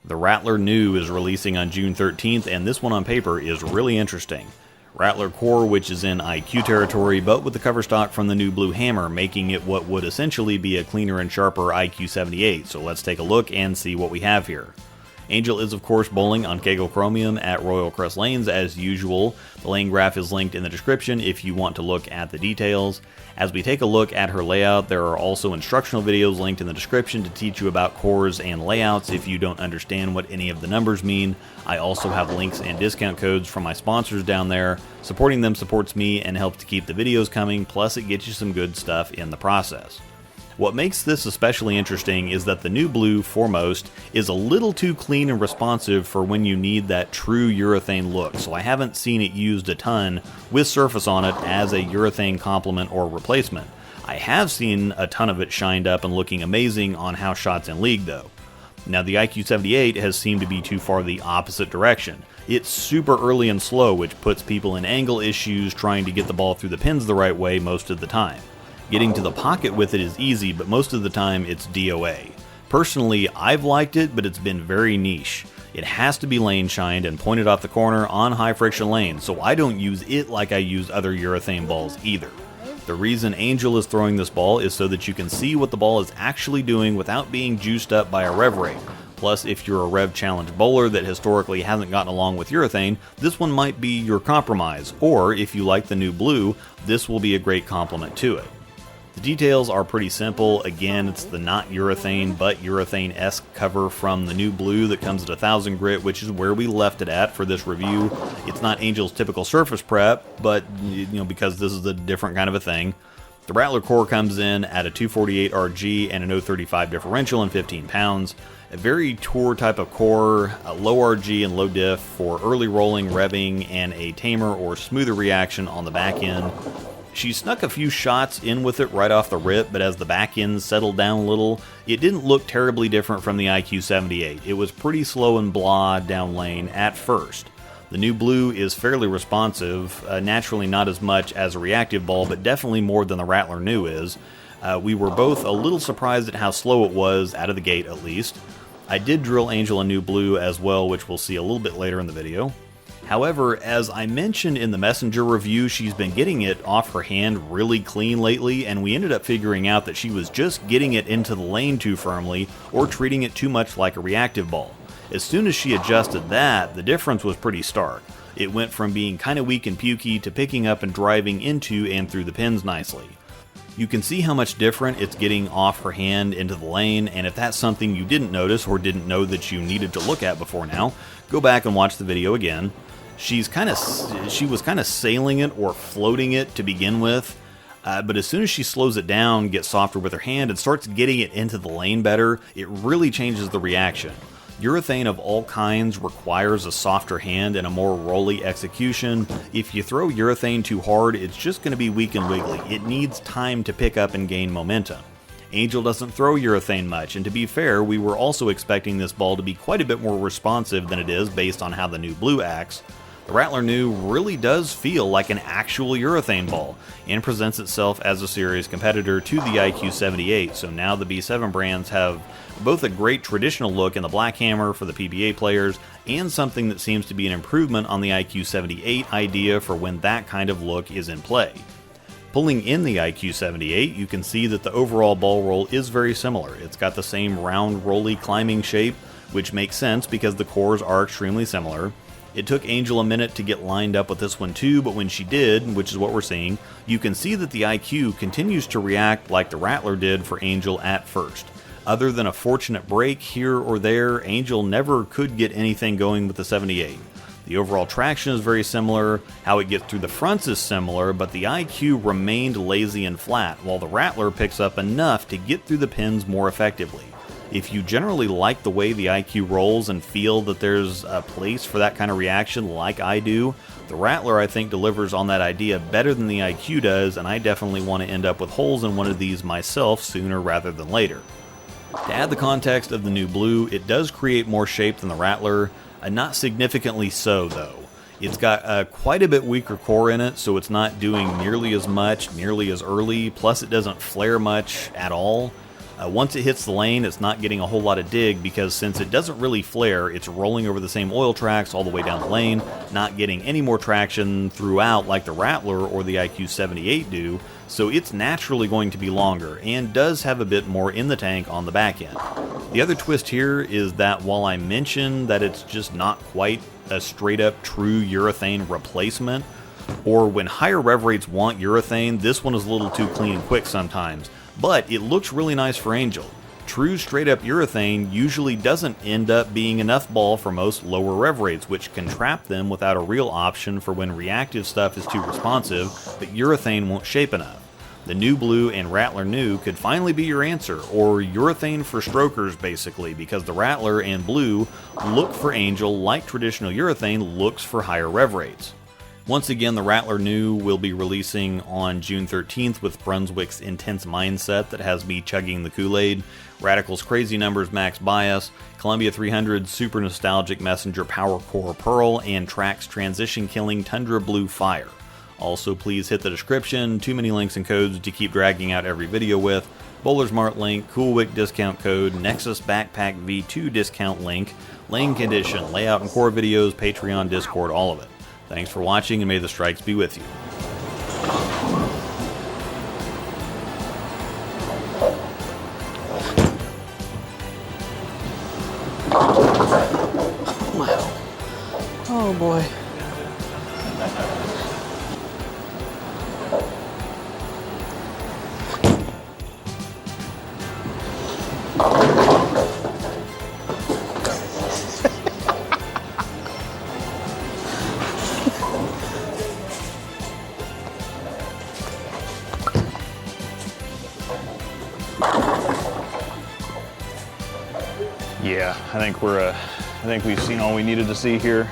The Rattler NU is releasing on June 13th, and this one on paper is really interesting. Rattler core, which is in IQ territory, but with the cover stock from the new blue hammer, making it what would essentially be a cleaner and sharper IQ-78. So let's take a look and see what we have here. Angel is of course bowling on Kegel Chromium at Royal Crest Lanes as usual. The lane graph is linked in the description if you want to look at the details. As we take a look at her layout, there are also instructional videos linked in the description to teach you about cores and layouts if you don't understand what any of the numbers mean. I also have links and discount codes from my sponsors down there. Supporting them supports me and helps to keep the videos coming, plus it gets you some good stuff in the process. What makes this especially interesting is that the new blue, foremost, is a little too clean and responsive for when you need that true urethane look, so I haven't seen it used a ton with surface on it as a urethane complement or replacement. I have seen a ton of it shined up and looking amazing on house shots in League though. Now the IQ-78 has seemed to be too far the opposite direction. It's super early and slow, which puts people in angle issues trying to get the ball through the pins the right way most of the time. Getting to the pocket with it is easy, but most of the time it's DOA. Personally, I've liked it, but it's been very niche. It has to be lane shined and pointed off the corner on high friction lanes, so I don't use it like I use other urethane balls either. The reason Angel is throwing this ball is so that you can see what the ball is actually doing without being juiced up by a rev rate. Plus, if you're a rev challenge bowler that historically hasn't gotten along with urethane, this one might be your compromise, or if you like the new blue, this will be a great complement to it. The details are pretty simple. Again, it's the not urethane but urethane-esque cover from the new blue that comes at 1000 grit, which is where we left it at for this review. It's not Angel's typical surface prep, but because this is a different kind of a thing. The Rattler core comes in at a 248 RG and an 035 differential and 15 pounds. A very tour type of core, a low RG and low diff for early rolling, revving, and a tamer or smoother reaction on the back end. She snuck a few shots in with it right off the rip, but as the back end settled down a little, it didn't look terribly different from the IQ-78. It was pretty slow and blah down lane at first. The new blue is fairly responsive, naturally not as much as a reactive ball, but definitely more than the Rattler NU is. We were both a little surprised at how slow it was, out of the gate at least. I did drill Angel a new blue as well, which we'll see a little bit later in the video. However, as I mentioned in the Messenger review, she's been getting it off her hand really clean lately, and we ended up figuring out that she was just getting it into the lane too firmly or treating it too much like a reactive ball. As soon as she adjusted that, the difference was pretty stark. It went from being kind of weak and pukey to picking up and driving into and through the pins nicely. You can see how much different it's getting off her hand into the lane, and if that's something you didn't notice or didn't know that you needed to look at before now, go back and watch the video again. She was kind of sailing it or floating it to begin with, but as soon as she slows it down, gets softer with her hand, and starts getting it into the lane better, it really changes the reaction. Urethane of all kinds requires a softer hand and a more rolly execution. If you throw urethane too hard, it's just going to be weak and wiggly. It needs time to pick up and gain momentum. Angel doesn't throw urethane much, and to be fair, we were also expecting this ball to be quite a bit more responsive than it is based on how the new blue acts. The Rattler NU really does feel like an actual urethane ball and presents itself as a serious competitor to the IQ-78, so now the B7 brands have both a great traditional look in the black hammer for the PBA players and something that seems to be an improvement on the IQ-78 idea for when that kind of look is in play. Pulling in the IQ-78, you can see that the overall ball roll is very similar. It's got the same round, rolly climbing shape, which makes sense because the cores are extremely similar. It took Angel a minute to get lined up with this one too, but when she did, which is what we're seeing, you can see that the IQ continues to react like the Rattler did for Angel at first. Other than a fortunate break here or there, Angel never could get anything going with the 78. The overall traction is very similar, how it gets through the fronts is similar, but the IQ remained lazy and flat, while the Rattler picks up enough to get through the pins more effectively. If you generally like the way the IQ rolls and feel that there's a place for that kind of reaction like I do, the Rattler I think delivers on that idea better than the IQ does, and I definitely want to end up with holes in one of these myself sooner rather than later. To add the context of the new blue, it does create more shape than the Rattler, not significantly so though. It's got quite a bit weaker core in it, so it's not doing nearly as much, nearly as early, plus it doesn't flare much at all. Once it hits the lane, it's not getting a whole lot of dig because since it doesn't really flare, it's rolling over the same oil tracks all the way down the lane, not getting any more traction throughout like the Rattler or the IQ-78 do, so it's naturally going to be longer and does have a bit more in the tank on the back end. The other twist here is that while I mentioned that it's just not quite a straight up true urethane replacement, or when higher rev rates want urethane, this one is a little too clean and quick sometimes. But it looks really nice for Angel. True straight up urethane usually doesn't end up being enough ball for most lower rev rates, which can trap them without a real option for when reactive stuff is too responsive, but urethane won't shape enough. The new blue and Rattler NU could finally be your answer, or urethane for strokers basically, because the Rattler and blue look for Angel like traditional urethane looks for higher rev rates. Once again, the Rattler NU will be releasing on June 13th with Brunswick's Intense Mindset that has me chugging the Kool-Aid, Radical's Crazy Numbers Max Bias, Columbia 300's Super Nostalgic Messenger Power Core Pearl, and Track's Transition Killing Tundra Blue Fire. Also, please hit the description, too many links and codes to keep dragging out every video with, Bowler's Mart link, CoolWick discount code, Nexus Backpack V2 discount link, lane condition, layout and core videos, Patreon, Discord, all of it. Thanks for watching, and may the strikes be with you. Wow. Oh boy. Yeah, I think we've seen all we needed to see here.